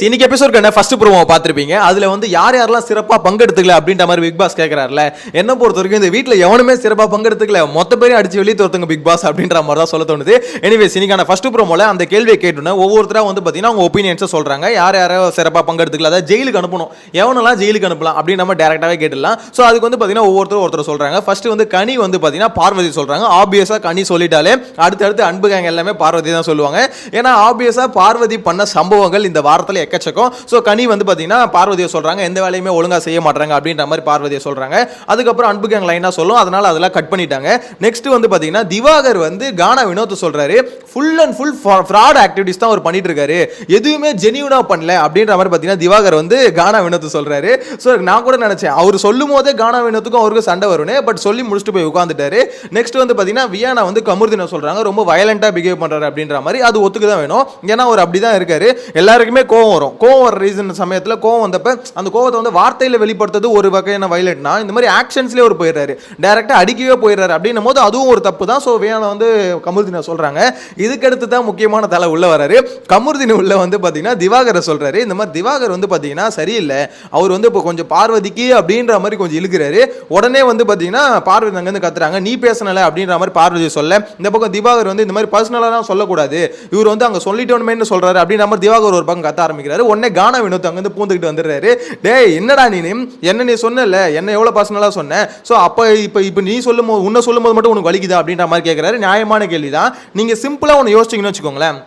இன்னைக்கு எபிசோட்க்கு first promo பார்த்திருப்பீங்க. அதுல வந்து யார் யாரெல்லாம் சிறப்பா பங்கெடுத்துக்கல அப்படின்ற மாதிரி பிக் பாஸ் கேட்கறாருல. என்ன பொறுத்த வரைக்கும் இந்த வீட்டில் எவனுமே சிறப்பா பங்கெடுத்துக்கல, மொத்த பேரையும் அடிச்சு வெளியே தோர்த்துங்க பிக் பாஸ் அப்படின்ற மாதிரி தான் சொல்ல தோணுது. எனிவேஸ் இன்னைக்கான ஃபர்ஸ்ட் ப்ரோமோல அந்த கேள்வியை கேட்டோன்னா ஒவ்வொருத்தரா வந்து பார்த்தீங்கன்னா அவங்க ஒப்பீனியன்ஸை சொல்றாங்க. யார் யாரோ சிறப்பா பங்கெடுத்துக்கல, அதாவது ஜெயிலுக்கு அனுப்பணும், எவனெல்லாம் ஜெயிலுக்கு அனுப்பலாம் அப்படின்னு நம்ம டேரக்டாவே கேட்டுடலாம். ஸோ அதுக்கு வந்து பார்த்தீங்கன்னா ஒருத்தர் சொல்றாங்க. ஃபர்ஸ்ட் வந்து கனி வந்து பார்த்தீங்கன்னா பார்வதி சொல்றாங்க. ஆப்வியஸா கனி சொல்லிட்டாலே அடுத்தடுத்து அன்பு கேங் எல்லாமே பார்வதி தான் சொல்லுவாங்க. ஏன்னா ஆப்வியஸா பார்வதி பண்ண சம்பவங்கள் இந்த வாரத்தில் எக்கச்சக்கம். ஸோ கனி வந்து பார்த்தீங்கன்னா பார்வதியை சொல்றாங்க, எந்த வேலையுமே ஒழுங்கா செய்ய மாட்டாங்க அப்படின்ற மாதிரி பார்வதியை சொல்றாங்க. அதுக்கப்புறம் அன்பு கேங் லைனா சொல்லும், அதனால அதெல்லாம் கட் பண்ணிட்டாங்க. நெக்ஸ்ட் வந்து பார்த்தீங்கன்னா திவாகர் வந்து கானா வினோத் சொல்றாரு, full and full fraud activities தான் அவர் பண்ணிட்டு இருக்காரு, எதுவுமே ஜெனியூனா பண்ணல அப்படின்ற மாதிரி பார்த்தீங்கன்னா திவாகர் வந்து கானா வினோத் சொல்றாரு. ஸோ நான் கூட நினைச்சேன் அவர் சொல்லும் போதே கானா வினோத்துக்கும் அவருக்கு சண்டை வரும்னு, பட் சொல்லி முடிச்சுட்டு போய் உட்காந்துட்டாரு. நெக்ஸ்ட் வந்து பார்த்தீங்கன்னா வியானா வந்து கமருதீனை சொல்றாங்க, ரொம்ப வயலண்டா பிஹேவ் பண்றாரு அப்படின்ற மாதிரி. அது ஒத்துக்கு தான் வேணும், ஏன்னா அவர் அப்படிதான் இருக்காரு. எல்லாருக்குமே கோவம் வரும். கோவம் வர ரீசன் சமயத்தில் கோவம் வந்தப்ப அந்த கோவத்தை வந்து வார்த்தையில் வெளிப்படுத்துறது ஒரு வகையான வயலட்னா, இந்த மாதிரி ஆக்ஷன்ஸ்லேயே ஒரு போயிடுறாரு, டைரக்டாக அடிக்கவே போயிடுறாரு அப்படின்னும் போது அதுவும் ஒரு தப்பு தான். ஸோ வியானா வந்து கமருதீனை சொல்றாங்க. இதுக்கடுத்து தான் முக்கியமான தலை உள்ள வராரு. கமருதீன் உள்ள வந்து பார்த்தீங்கன்னா திவாகரை சொல்றாரு, இந்த மாதிரி திவாகர் வந்து பார்த்தீங்கன்னா சரியில்லை, அவர் வந்து இப்போ கொஞ்சம் பார்வதிக்கு அப்படின்ற மாதிரி கொஞ்சம் இழுக்கிறாரு. உடனே வந்து பார்த்தீங்கன்னா பார்வதி அங்கேருந்து கத்துறாங்க, நீ பேசனல அப்படின்ற மாதிரி பார்வதி சொல்ல, இந்த பக்கம் திவாகர் வந்து இந்த மாதிரி பர்சனலாக சொல்லக்கூடாது, இவர் வந்து அங்கே சொல்லிட்டோன்னு சொல்றாரு அப்படின்ற மாதிரி திவாகர் ஒரு பக்கம் கத்த ஆரம்பிக்கிறாரு. உடனே கானா வினோத் அங்க இருந்து பூந்துக்கிட்டு வந்துடுறாரு. டேய் என்னடா நீ சொன்னல, என்ன எவ்வளவு பர்சனலா சொன்ன, சோ அப்ப இப்ப நீ சொல்லும்போது உன்னை சொல்லும்போது மட்டும் உனக்கு வலிக்குதா அப்படின்ற மாதிரி கேட்கிறாரு. நியாயமான கேள்விதான். நீங்க சிம்பிளா ஒன்று யோசிச்சிங்கன்னு வச்சுக்கோங்களேன்.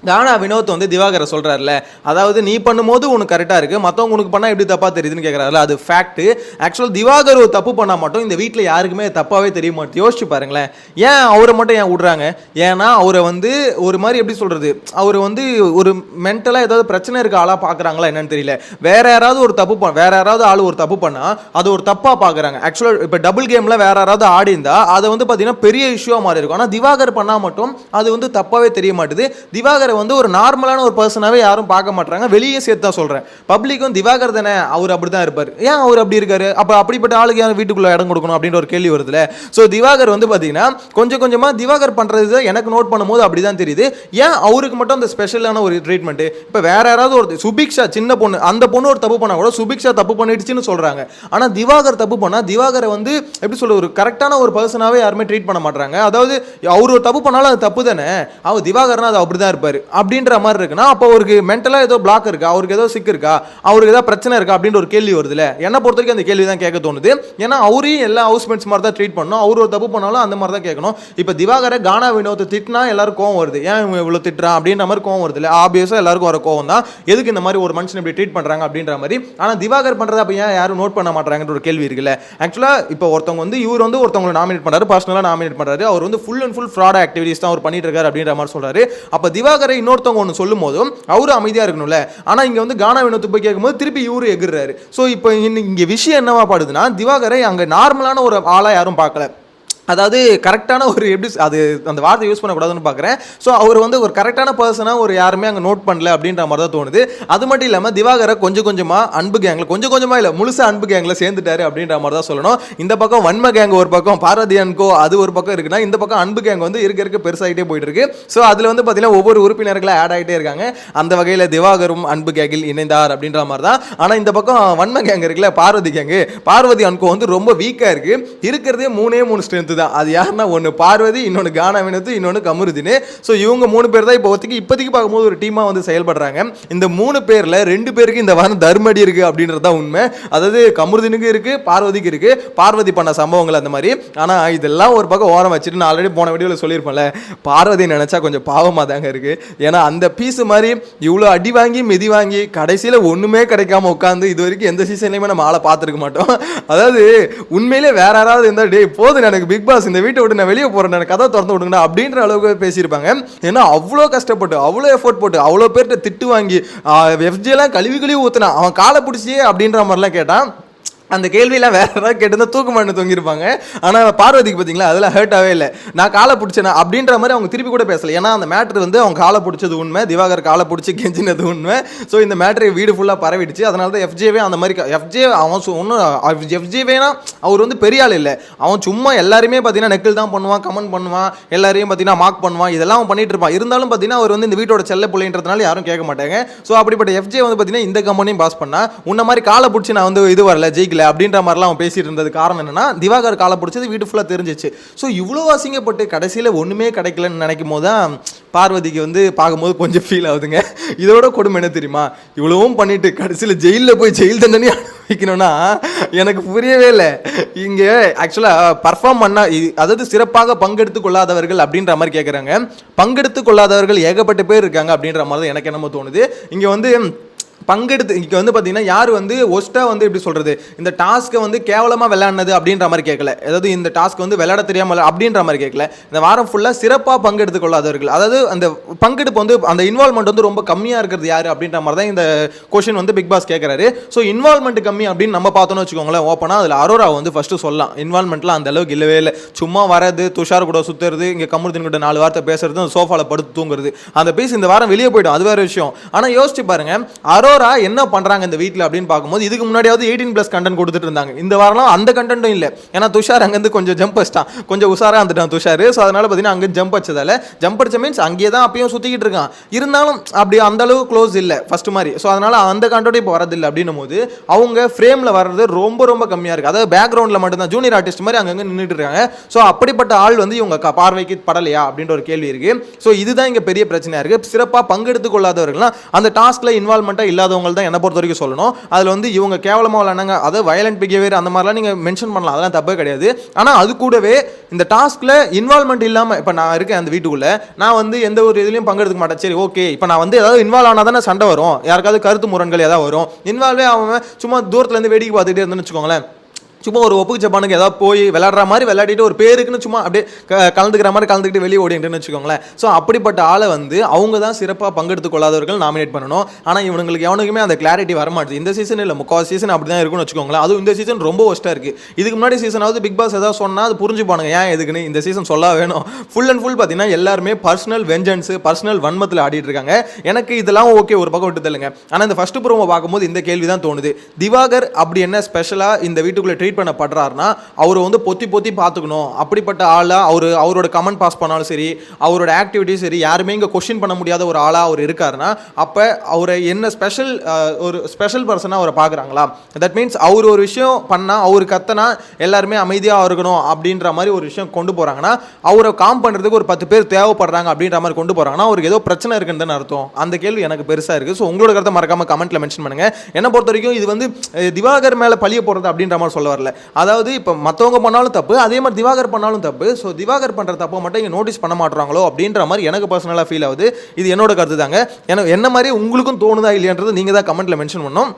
கானா வினோத் வந்து திவாகரை சொல்கிறார்ல, அதாவது நீ பண்ணும்போது உனக்கு கரெக்டாக இருக்குது, மற்றவங்க உனக்கு பண்ணால் எப்படி தப்பாக தெரியுதுன்னு கேட்குறாருல, அது ஃபேக்ட்டு. ஆக்சுவல் திவாகர் ஒரு தப்பு பண்ணால் மட்டும் இந்த வீட்டில் யாருக்குமே தப்பாகவே தெரிய மாட்டேன். யோசிச்சு பாருங்களேன், ஏன் அவரை மட்டும் ஏன் விட்றாங்க? ஏன்னா அவரை வந்து ஒரு மாதிரி எப்படி சொல்கிறது, அவர் வந்து ஒரு மென்டலாக ஏதாவது பிரச்சனை இருக்க ஆளாக பார்க்குறாங்களா என்னன்னு தெரியல. வேற யாராவது ஆள் ஒரு தப்பு பண்ணால் அது ஒரு தப்பாக பார்க்குறாங்க. ஆக்சுவலாக இப்போ டபுள் கேமில் வேற யாராவது ஆடி இருந்தால் அதை வந்து பார்த்தீங்கன்னா பெரிய இஷ்யூவாக மாறி இருக்கும். ஆனால் திவாகர் பண்ணால் மட்டும் அது வந்து தப்பாகவே தெரிய மாட்டுது. திவாகர் வந்து ஒரு நார்மலான ஒரு பர்சனாவே யாரும் பார்க்க மாட்டாங்க. வெளியே சேர்த்து தான் சொல்றேன், பப்ளிக்கும் திவாகர் தானே அவர் அப்படிதான் இருப்பார், ஏன் அவர் அப்படி இருக்காரு, அப்ப அப்படிப்பட்ட ஆளுக்கு யாரும் வீட்டுக்குள்ள இடம் கொடுக்கணும் அப்படின்ற ஒரு கேள்வி வருதுல. சோ திவாகர் வந்து பாத்தீங்கன்னா கொஞ்சம் கொஞ்சமா திவாகர் பண்றது எனக்கு நோட் பண்ணும்போது அப்படிதான் தெரியுது. ஏன் அவருக்கு மட்டும் அந்த ஸ்பெஷலான ஒரு ட்ரீட்மெண்ட்? இப்ப வேற யாராவது ஒரு சுபிக்ஷா சின்ன பொண்ணு, அந்த பொண்ணு ஒரு தப்பு பண்ணா கூட சுபிக்ஷா தப்பு பண்ணிடுச்சுன்னு சொல்றாங்க. ஆனா திவாகர் தப்பு பண்ணா திவாகரை வந்து எப்படி சொல்ல ஒரு கரெக்டான ஒரு பர்சனாவே யாருமே ட்ரீட் பண்ண மாட்டாங்க. அதாவது அவர் ஒரு தப்பு பண்ணாலும் அது தப்பு தானே, அவர் திவாகர்னா அது அப்படிதான் இருப்பாரு அப்படின்ற மாதிரி இருக்குன்னா அப்போ அவருக்கு மென்டலாக ஏதோ பிளாக் இருக்கா, அவருக்கு ஏதோ சிக் இருக்கா, அவருக்கு ஏதோ பிரச்சனை இருக்கா அப்படின்ற ஒரு கேள்வி வருதுல. என்ன பொறுத்த வரைக்கும் அந்த கேள்வி தான் கேட்க தோணுது. ஏன்னா அவரையும் எல்லா ஹவுஸ்மேட்ஸ் மாதிரி தான் ட்ரீட் பண்ணணும், அவர் ஒரு தப்பு பண்ணாலும் அந்த மாதிரி தான் கேட்கணும். இப்போ திவாகரை கானா வினோத்தை திட்டினா எல்லாரும் கோவம் வருது, ஏன் இவங்க இவ்வளோ திட்டுறான் அப்படின்ற மாதிரி கோவம் வருது இல்லை. ஆப்வியஸாக எல்லாருக்கும் வர கோவம் தான், எதுக்கு இந்த மாதிரி ஒரு மனுஷன் இப்படி ட்ரீட் பண்ணுறாங்க அப்படின்ற மாதிரி. ஆனால் திவாகர் பண்ணுறத அப்போ ஏன் யாரும் நோட் பண்ண மாட்டாங்கன்ற ஒரு கேள்வி இருக்குல்ல. ஆக்சுவலாக இப்போ ஒருத்தவங்க வந்து இவர் வந்து ஒருத்தவங்களை நாமினேட் பண்ணுறாரு, பர்சனலாக நாமினேட் பண்ணுறாரு, அவர் வந்து full and full fraud activities தான் அவர் பண்ணிட்டு இருக்காரு அப்படின்ற மாதிரி சொல்றாரு. அப்போ திவாகரை இன்னொருத்தவங்க ஒன்று சொல்லும் போதும் அவரும் அமைதியா இருக்கணும்ல. ஆனா இங்க வந்து கானா வினோத் போய் கேட்கும்போது திருப்பி இவரு எகுறாரு. சோ இப்போ இங்க விஷயம் என்னவா பாடுதுன்னா, திவாகரை அங்க நார்மலான ஒரு ஆளா யாரும் பார்க்கல, அதாவது கரெக்டான ஒரு எப்படி அது அந்த வார்த்தை யூஸ் பண்ணக்கூடாதுன்னு பார்க்குறேன். ஸோ அவர் வந்து ஒரு கரெக்டான பர்சனாக ஒரு யாருமே அங்கே நோட் பண்ணல அப்படின்ற மாதிரி தான் தோணுது. அது மட்டும் இல்லாமல் திவாகரை கொஞ்சம் கொஞ்சமாக அன்பு கேங்கில் கொஞ்சம் கொஞ்சமாக இல்லை முழுசாக அன்பு கேங்கில் சேர்ந்துட்டாரு அப்படின்ற மாதிரி தான் சொல்லணும். இந்த பக்கம் வன்ம கேங் ஒரு பக்கம், பார்வதி அன்கோ அது ஒரு பக்கம் இருக்குன்னா, இந்த பக்கம் அன்பு கேங் வந்து இருக்க பெருசாகிட்டே போயிட்டு இருக்கு. ஸோ அதில் வந்து பார்த்தீங்கன்னா ஒவ்வொரு உறுப்பினர்களாக ஆட் ஆகிட்டே இருக்காங்க. அந்த வகையில் திவாகரும் அன்பு கேங்கில் இணைந்தார் அப்படின்ற மாதிரி தான். ஆனால் இந்த பக்கம் வன்ம கேங் இருக்குல்ல, பார்வதி கேங்கு, பார்வதி அன்கோ வந்து ரொம்ப வீக்காக இருக்கு. இருக்கிறதே மூணே ஸ்ட்ரென்த் தான். அது யாருன்னா ஒன்று பார்வதி, இன்னொன்று கானா வினோத், இன்னொன்று கமருதீன். ஸோ இவங்க 3 பேர் தான் இப்போதைக்கு பார்க்கும்போது ஒரு டீமாக வந்து செயல்படுறாங்க. இந்த 3 பேரில் 2 பேருக்கு இந்த வாரம் தர்மடி இருக்கு அப்படின்றது தான் உண்மை. அதாவது கமருதீனுக்கு இருக்கு, பார்வதிக்கு இருக்கு, பார்வதி பண்ண சம்பவங்கள் அந்த மாதிரி. ஆனால் இதெல்லாம் ஒரு பக்கம் ஓரம் வச்சுட்டு நான் ஆல்ரெடி போன வீடியோவில் சொல்லியிருப்பேன்ல, பார்வதி நினைச்சா கொஞ்சம் பாவமாக தாங்க இருக்கு. ஏன்னா அந்த பீஸ் மாதிரி இவ்வளோ அடி வாங்கி மிதி வாங்கி கடைசியில் ஒன்றுமே கிடைக்காம உட்காந்து இது வரைக்கும் எந்த சீசன்லையுமே நம்ம ஆளை பார்த்துருக்க மாட்டோம். அதாவது உண்மையிலே வேற யாராவது இருந்தால் டே போதும் எனக்கு பிக் பாஸ் இந்த வீட்டை விட்டு நான் வெளியே போறேன், எனக்கு கதை திறந்து விடுங்கடா அப்படின்ற அளவுக்கு பேசியிருப்பாங்க. ஏன்னா அவ்வளோ கஷ்டப்பட்டு அவ்வளோ எஃபோர்ட் போட்டு அவ்வளோ பேர்கிட்ட திட்டு வாங்கி எஃப்ஜி எல்லாம் கழுவி ஊத்துனா அவன் காலை பிடிச்சி அப்படின்ற மாதிரிலாம் கேட்டான். அந்த கேள்வியெல்லாம் வேற ஏதாவது கேட்டு தூக்கு மாட்டு தொங்கிருப்பாங்க. ஆனால் பார்வதிக்கு பார்த்தீங்களா அதெல்லாம் ஹர்ட்டாகவே இல்லை. நான் காலை பிடிச்சேன் அப்படின்ற மாதிரி அவங்க திருப்பி கூட பேசலை. ஏன்னா அந்த மேட்ரு வந்து அவங்க காலை பிடிச்சது உண்மை, திவாகர் காலை பிடிச்சி கெஞ்சினது உண்மை. ஸோ இந்த மேட்ரு வீடு ஃபுல்லாக பரவிடுச்சு. அதனால தான் எஃப்ஜேவே அந்த மாதிரி எஃப்ஜே அவன் ஒன்றும் எஃப்ஜேவேனா அவர் வந்து பெரிய ஆள் இல்லை. அவன் சும்மா எல்லாருமே பார்த்தீங்கன்னா நெக்கில் தான் பண்ணுவான், கமெண்ட் பண்ணுவான், எல்லாரையும் பார்த்தீங்கன்னா மார்க் பண்ணுவான், இதெல்லாம் அவன் பண்ணிட்டு இருப்பான். இருந்தாலும் பார்த்தீங்கன்னா அவர் வந்து இந்த வீட்டோட செல்ல பிள்ளைன்றதுனால யாரும் கேட்க மாட்டாங்க. ஸோ அப்படிப்பட்ட எஃப்ஜே வந்து பார்த்தீங்கன்னா இந்த கம்பெனியும் பாஸ் பண்ணா உன்ன மாதிரி காலை பிடிச்சி நான் வந்து இது வரல ஜெயிக்கல அப்படின்ற மாதிரிலாம் அவன் பேசிட்டு இருந்தது காரணம் என்னன்னா திவாகர் காலை பிடிச்சது வீட்டு ஃபுல்லாக தெரிஞ்சிச்சு. ஸோ இவ்வளோ அசிங்கப்பட்டு கடைசியில் ஒன்றுமே கிடைக்கலன்னு நினைக்கும் போது தான் பார்வதிக்கு வந்து பார்க்கும்போது கொஞ்சம் ஃபீல் ஆகுதுங்க. இதோட கொடுமை என்ன தெரியுமா, இவ்வளவும் பண்ணிட்டு கடைசியில் ஜெயிலில் போய் ஜெயில் தண்டனை வைக்கணும்னா எனக்கு புரியவே இல்லை. இங்கே ஆக்சுவலாக பர்ஃபார்ம் பண்ண அதாவது சிறப்பாக பங்கெடுத்து கொள்ளாதவர்கள் அப்படின்ற மாதிரி கேட்குறாங்க. பங்கெடுத்து கொள்ளாதவர்கள் ஏகப்பட்ட பேர் இருக்காங்க அப்படின்ற மாதிரி தான் எனக்கு என்னமோ தோணுது. இங்கே வந்து பங்கெடுத்து இங்கே வந்து பார்த்தீங்கன்னா யார் வந்து ஒஸ்ட்டாக வந்து எப்படி சொல்கிறது, இந்த டாஸ்க்கை வந்து கேவலமாக விளையாடினது அப்படின்ற மாதிரி கேட்கல. அதாவது இந்த டாஸ்க் வந்து விளையாட தெரியாமல் அப்படின்ற மாதிரி கேட்கல. இந்த வாரம் ஃபுல்லாக சிறப்பாக பங்கெடுத்து கொள்ளாதவர்கள், அதாவது அந்த பங்கெடுப்பு வந்து அந்த இன்வால்மெண்ட் வந்து ரொம்ப கம்மியாக இருக்கிறது யார் அப்படின்ற மாதிரி தான் இந்த கொஷின் வந்து பிக் பாஸ் கேட்குறாரு. ஸோ இன்வால்மெண்ட் கம்மி அப்படின்னு நம்ம பார்த்தோன்னு வச்சுக்கோங்களேன், ஓப்பனாக அதில் அரோரா வந்து ஃபஸ்ட்டு சொல்லலாம். இன்வால்மெண்ட்லாம் அந்த அளவுக்கு இல்லவே இல்லை. சும்மா வரது, துஷார் கூட சுற்றுறது, இங்கே கமருதீன் கூட 4 வார்த்தை பேசுறது, அந்த சோஃபாவில் படுத்து தூங்குறது, அந்த பீஸ் இந்த வாரம் வெளியே போய்டும், அது வேறு விஷயம். ஆனால் யோசிச்சு பாருங்க அரோரா என்ன பண்றாங்க இந்த வீட்டில் அப்படின்னு பார்க்கும்போது இதுக்கு முன்னாடியாவது 18+ கண்டென்ட் கொடுத்துட்டு இருந்தாங்க. இந்த வாரம் அந்த கண்டென்ட்டும் இல்லை. ஏன்னா துஷார் அங்கேருந்து கொஞ்சம் ஜம்ப் வச்சிட்டான், கொஞ்சம் உஷாராக வந்துட்டான் துஷார். ஸோ அதனால பார்த்தீங்கன்னா அங்கே ஜம்ப் வச்சதால ஜம்ப் அடிச்ச மீன்ஸ் அங்கேயே தான் அப்பயும் சுற்றிக்கிட்டு இருக்கான். இருந்தாலும் அப்படி அந்த அளவு க்ளோஸ் இல்லை ஃபர்ஸ்ட் மாதிரி. ஸோ அதனால அந்த கண்டென்ட் இப்போ வரதில்லை அப்படின்னும் போது அவங்க ஃப்ரேமில் வர்றது ரொம்ப ரொம்ப கம்மியாக இருக்குது. அதாவது பேக்ரவுண்டில் மட்டும்தான் ஜூனியர் ஆர்டிஸ்ட் மாதிரி அங்கங்கே நின்றுட்டு இருக்காங்க. ஸோ அப்படிப்பட்ட ஆள் வந்து இவங்க பார்வைக்கு படலையா அப்படின்ற ஒரு கேள்வி இருக்கு. ஸோ இதுதான் இங்கே பெரிய பிரச்சனையாக இருக்குது. சிறப்பாக பங்கெடுத்துக் கொள்ளாதவர்கள்லாம் அந்த டாஸ்கில் இன்வால்மெண்ட்டாக இல்லாதவங்க தான் என்ன பொறுத்த வரைக்கும் சொல்லணும். அதில் வந்து இவங்க கேவலமாக விளையாடுங்க, அதாவது வயலண்ட் பிஹேவியர் அந்த மாதிரிலாம் நீங்கள் மென்ஷன் பண்ணலாம், அதெல்லாம் தப்பே கிடையாது. ஆனால் அது கூடவே இந்த டாஸ்கில் இன்வால்மெண்ட் இல்லாமல் இப்போ நான் இருக்கேன் அந்த வீட்டுக்குள்ளே, நான் வந்து எந்த ஒரு இதுலையும் பங்கெடுக்க மாட்டேன். சரி ஓகே, இப்போ நான் வந்து ஏதாவது இன்வால்வ் ஆனால் தானே சண்டை வரும், யாருக்காவது கருத்து முரண்கள் ஏதாவது வரும். இன்வால்வே அவன் சும்மா தூரத்துலேருந்து வேடிக்கை பார்த்துட்டே இருந்தேன்னு வச்சுக்கோங்களேன், சும்மா ஒரு ஒப்புக்கு ஜப்பானுக்கு ஏதாவது போய் விளையாடுற மாதிரி விளையாடிட்டு ஒரு பேருக்குன்னு சும்மா அப்படியே கலந்துக்கிற மாதிரி கலந்துக்கிட்டு வெளியே ஓடிட்டுன்னு வச்சுக்கோங்களேன். ஸோ அப்படிப்பட்ட ஆளை வந்து அவங்க தான் சிறப்பாக பங்கெடுத்துக் கொள்ளாதவர்கள் நாமினேட் பண்ணணும். ஆனால் இவங்களுக்கு எவனுக்குமே அந்த கிளாரிட்டி வரமாட்டுது. இந்த சீசன் இல்லை, முக்கால் சீசன் அப்படி தான் இருக்குன்னு வச்சுக்கோங்களேன். அதுவும் இந்த சீசன் ரொம்ப ஒஸ்ட்டாக இருக்குது. இதுக்கு முன்னாடி சீசனாவது பிக் பாஸ் ஏதாவது சொன்னால் அது புரிஞ்சுப்பானுங்க ஏன் எதுக்குன்னு. இந்த சீசன் சொல்ல வேணும். ஃபுல் அண்ட் ஃபுல் பார்த்தீங்கன்னா எல்லாருமே பர்சனல் வெஞ்சன்ஸு, பர்சனல் வன்மத்தில் ஆடிட்டு இருக்காங்க. எனக்கு இதெல்லாம் ஓகே, ஒரு பக்கம் விட்டு தள்ளுங்க. ஆனால் இந்த ஃபர்ஸ்ட் ப்ரோமோ பார்க்கும்போது இந்த கேள்வி தான் தோணுது, திவாகர் அப்படி என்ன ஸ்பெஷலாக இந்த வீட்டுக்குள்ளே ட்ரீட் பண்ணப்படுறாருன்னா அவரை வந்து பொத்தி பொத்தி பார்த்துக்கணும். அப்படிப்பட்ட ஆளாக அவரோட கமெண்ட் பாஸ் பண்ணாலும் சரி, அவரோட ஆக்டிவிட்டி சரி, யாருமே இங்கே கொஸ்டின் பண்ண முடியாத ஒரு ஆளாக அவர் இருக்காருன்னா அப்போ அவரை என்ன ஒரு ஸ்பெஷல் பர்சனாக அவரை பார்க்குறாங்களா? தட் மீன்ஸ் அவர் ஒரு விஷயம் பண்ணால், அவர் கத்தனா எல்லாருமே அமைதியாக இருக்கணும் அப்படின்ற மாதிரி ஒரு விஷயம் கொண்டு போகிறாங்கன்னா, அவரை காம் பண்ணுறதுக்கு ஒரு 10 பேர் தேவைப்படுறாங்க அப்படின்ற மாதிரி கொண்டு போகிறாங்கன்னா அவருக்கு ஏதோ பிரச்சனை இருக்குன்னு தானே அர்த்தம். அந்த கேள்வி எனக்கு பெருசாக இருக்குது. ஸோ உங்களோட கருத்தை மறக்காமல் கமெண்ட்டில் மென்ஷன் பண்ணுங்கள். என்னை பொறுத்த வரைக்கும் இது வந்து திவாகர் மேலே பழிய போடுறது அப்படின்ற மாதிரி சொல்ல வரல. அதாவது இப்போ மற்றவங்க பண்ணாலும் தப்பு, அதே மாதிரி திவாகர் பண்ணாலும் தப்பு. ஸோ திவாகர் பண்ணுற தப்பை மட்டும் இங்கே நோட்டீஸ் பண்ண மாட்டுறாங்களோ அப்படின்ற மாதிரி எனக்கு பர்சனலாக ஃபீல் ஆகுது. இது என்னோட கருத்து தாங்க. என்ன மாதிரி உங்களுக்கும் தோணுதா இல்லையான்றது நீங்கள் தான் கமெண்ட்டில் மென்ஷன் பண்ணணும்.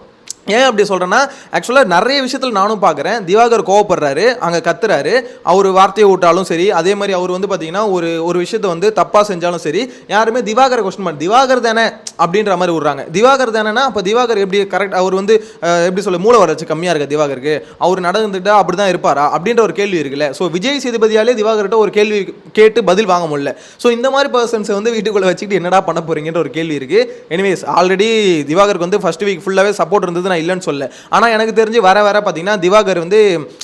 ஏன் அப்படி சொல்கிறேன்னா, ஆக்சுவலாக நிறைய விஷயத்தில் நானும் பார்க்குறேன். திவாகர் கோவப்படுறாரு, அங்கே கத்துறாரு, அவர் வார்த்தையை விட்டாலும் சரி, அதே மாதிரி அவர் வந்து பார்த்தீங்கன்னா ஒரு விஷயத்தை வந்து தப்பாக செஞ்சாலும் சரி, யாருமே திவாகரை கொஸ்டின் பண்ண திவாகர் தானே அப்படின்ற மாதிரி விட்றாங்க. திவாகர் தானேன்னா அப்போ திவாகர் எப்படி கரெக்ட், அவர் வந்து எப்படி சொல்ல மூளை வளர்ச்சி கம்மியாக இருக்குது திவாகருக்கு, அவர் நடந்துட்டா அப்படி தான் இருப்பாரா அப்படின்ற ஒரு கேள்வி இருக்குல்ல. ஸோ விஜய் சேதுபதியாலே திவாகர்கிட்ட ஒரு கேள்வி கேட்டு பதில் வாங்க முடியல. ஸோ இந்த மாதிரி பர்சன்ஸை வந்து வீட்டுக்குள்ளே வச்சுக்கிட்டு என்னடா பண்ண போகிறீங்கன்ற ஒரு கேள்வி இருக்குது. எனிவேஸ் ஆல்ரெடி திவாகருக்கு வந்து ஃபர்ஸ்ட் வீக் ஃபுல்லாகவே சப்போர்ட் இருந்தது, இல்லைன்னு சொல்ல. ஆனால் எனக்கு தெரிஞ்சு வர பார்த்தீங்கன்னா திவாகர் வந்து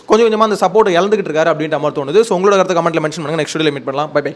கொஞ்சம் கொஞ்சமாக அந்த சப்போர்ட் இழந்துகிட்டு இருக்காரு அப்படின்ற மாதிரி தோணுது. ஸோ உங்களோட கருத்தை கமெண்ட்ல மென்ஷன் பண்ணுங்க. நெக்ஸ்ட் வீடியோல மீட் பண்ணலாம். Bye by.